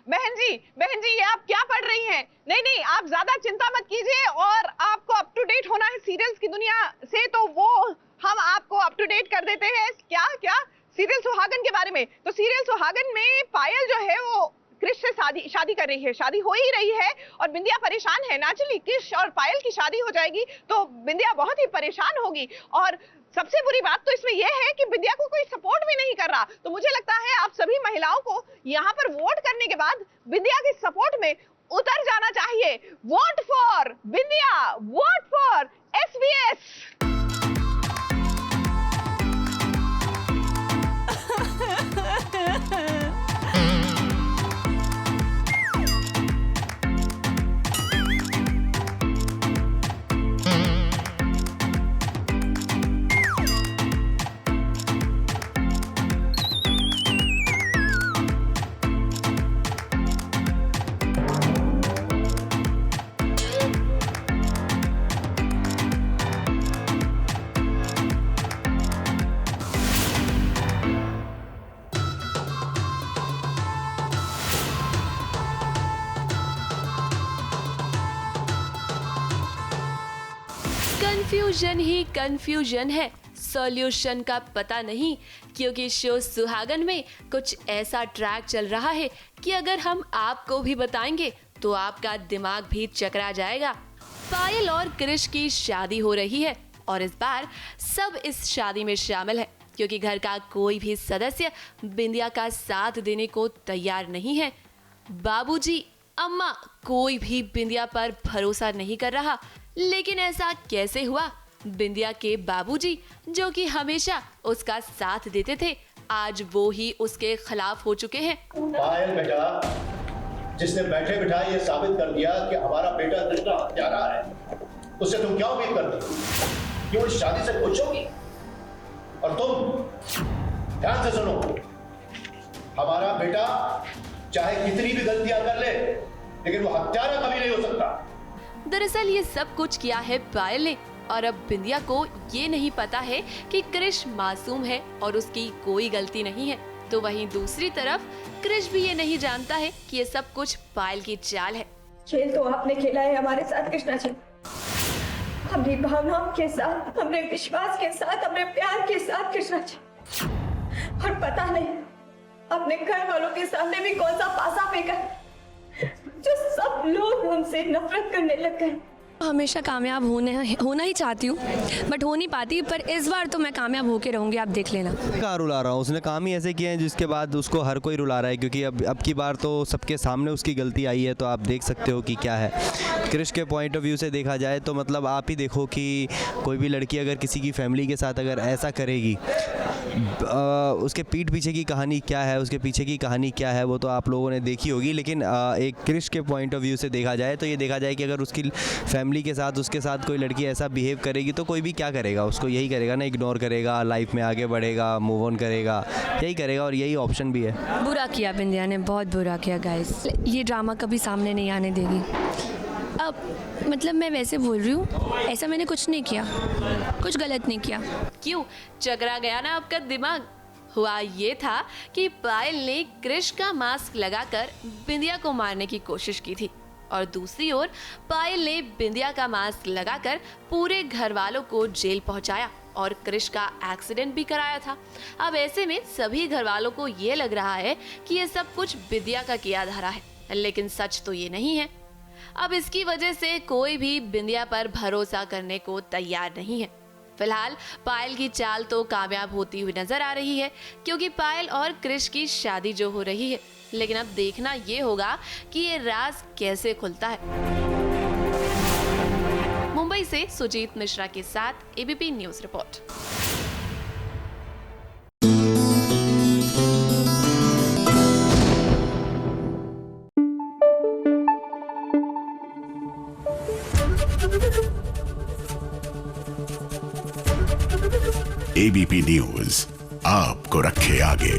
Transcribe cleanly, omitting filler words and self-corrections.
बहन जी, ये आप क्या पढ़ रही हैं? नहीं नहीं, आप ज्यादा चिंता मत कीजिए, और आपको अप टू डेट होना है सीरियल्स की दुनिया से, तो वो हम आपको अप टू डेट कर देते हैं। क्या क्या सीरियल सुहागन के बारे में? तो सीरियल सुहागन में पायल जो है वो क्रिश से शादी कर रही है, शादी हो ही रही है, और बिंदिया परेशान है। नेचुरली क्रिश और पायल की शादी हो जाएगी तो बिंदिया बहुत ही परेशान होगी, और सबसे बुरी बात तो इसमें यह है कि बिंदिया को कोई सपोर्ट भी नहीं कर रहा। तो मुझे लगता है आप सभी महिलाओं को यहाँ पर वोट करने के बाद बिंदिया के सपोर्ट में उतर जाना चाहिए। Vote for Bindiya, vote for SVS. Confusion ही कंफ्यूजन है, सॉल्यूशन का पता नहीं, क्योंकि शो सुहागन में कुछ ऐसा ट्रैक चल रहा है कि अगर हम आपको भी बताएंगे तो आपका दिमाग भी चकरा जाएगा। पायल और क्रिश की शादी हो रही है, और इस बार सब इस शादी में शामिल है, क्योंकि घर का कोई भी सदस्य बिंदिया का साथ देने को तैयार नहीं है। बाबूजी, अम्मा, कोई भी बिंदिया पर भरोसा नहीं कर रहा। लेकिन ऐसा कैसे हुआ? बिंदिया के बाबूजी, जो कि हमेशा उसका साथ देते थे, आज वो ही उसके खिलाफ हो चुके हैं। पायल बेटा, जिसने बैठे बिठाए ये साबित कर दिया कि हमारा बेटा कृष्णा हत्यारा है, उससे तुम क्या उम्मीद करती हो कि वो इस शादी से खुश होगी? और तुम ध्यान से सुनो, हमारा बेटा चाहे कितनी भी गलतियां कर ले, लेकिन वो हत्यारा कभी नहीं हो सकता। दरअसल ये सब कुछ किया है पायल ने, और अब बिंदिया को ये नहीं पता है कि क्रिश मासूम है और उसकी कोई गलती नहीं है। तो वहीं दूसरी तरफ क्रिश भी ये नहीं जानता है कि ये सब कुछ पायल की चाल है। खेल तो आपने खेला है हमारे साथ कृष्णा जी, अपनी भावनाओं के साथ, अपने विश्वास के साथ, अपने प्यार के साथ कृष्णा जी, और पता नहीं अपने घर वालों के सामने भी कौन सा पासा फेंका जो सब लोग हमसे नफरत करने लग गए। हमेशा कामयाब होना ही चाहती हूँ, बट हो नहीं पाती, पर इस बार तो मैं कामयाब होके रहूँगी, आप देख लेना। कहाँ रुला रहा हूँ, उसने काम ही ऐसे किए हैं जिसके बाद उसको हर कोई रुला रहा है, क्योंकि अब की बार तो सबके सामने उसकी गलती आई है, तो आप देख सकते हो कि क्या है। क्रिश के पॉइंट ऑफ व्यू से देखा जाए तो मतलब आप ही देखो कि कोई भी लड़की अगर किसी की फैमिली के साथ अगर ऐसा करेगी, उसके पीठ पीछे की कहानी क्या है, उसके पीछे की कहानी क्या है, वो तो आप लोगों ने देखी होगी। लेकिन एक क्रिश के पॉइंट ऑफ व्यू से देखा जाए तो ये देखा जाए कि अगर उसकी फैमिली के साथ, उसके साथ कोई लड़की ऐसा बिहेव करेगी तो कोई भी क्या करेगा, उसको यही करेगा ना, इग्नोर करेगा, लाइफ में आगे बढ़ेगा, मूव ऑन करेगा, यही करेगा, और यही ऑप्शन भी है। बुरा किया बिंदिया ने, बहुत बुरा किया गाइस, ये ड्रामा कभी सामने नहीं आने देगी। अब मतलब मैं वैसे बोल रही हूँ, ऐसा मैंने कुछ नहीं किया, कुछ गलत नहीं किया। क्यों चकरा गया ना आपका दिमाग? हुआ ये था कि पायल ने क्रिश का मास्क लगाकर बिंदिया को मारने की कोशिश की थी, और दूसरी ओर पायल ने बिंदिया का मास्क लगाकर पूरे घर वालों को जेल पहुंचाया और क्रिश का एक्सीडेंट भी कराया था। अब ऐसे में सभी घर वालों को ये लग रहा है कि ये सब कुछ बिंदिया का किया धरा है, लेकिन सच तो ये नहीं है। अब इसकी वजह से कोई भी बिंदिया पर भरोसा करने को तैयार नहीं है। फिलहाल पायल की चाल तो कामयाब होती हुई नजर आ रही है, क्योंकि पायल और क्रिश की शादी जो हो रही है, लेकिन अब देखना ये होगा कि ये राज कैसे खुलता है। मुंबई से सुजीत मिश्रा के साथ ABP news report. ABP news आपको रखे आगे।